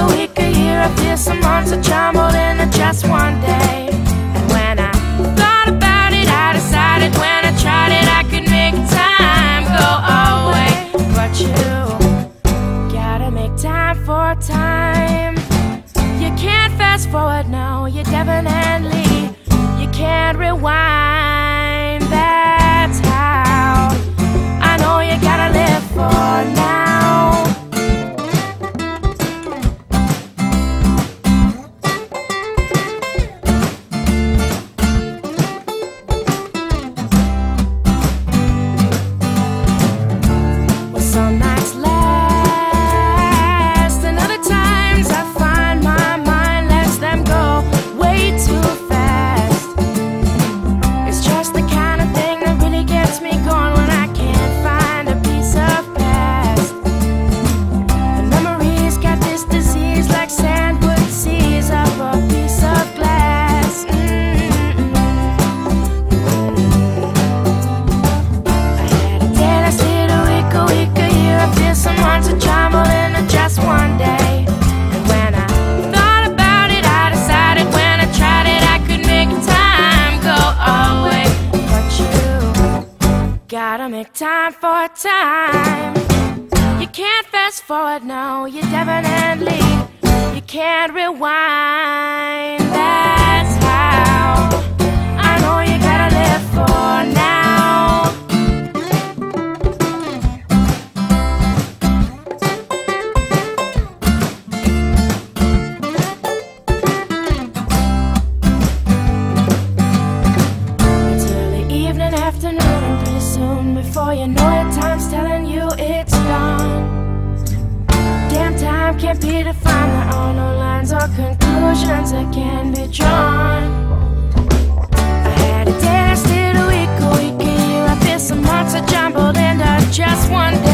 week, a year, I feel some months are jumbled into just one day. And when I thought about it, I decided when I tried it, I could make time go away. But you gotta make time for time. You can't fast forward, no, you definitely, you can't rewind. That's how I know you gotta live for now. Well, some nights last, and other times I find my mind lets them go way too fast. It's just the kind of thing that really gets me going when I can't find a piece of past. The memories got this disease like sand would seize up a piece of glass. I had a day lasted a week, a year, I feel some months are jumbled into just one day. And when I thought about it, I decided when I tried it, I could make time go away. But you gotta make time for time. You can't fast forward, no, you definitely, you can't rewind. That's how I know you gotta live for now. It's early evening, afternoon, and pretty soon before you know it, time's telling you it's gone. Damn, time can't be defined, there are no lines or conclusions that can be drawn. I had a day lasted a week, a year, I feel some months are jumbled into just one day.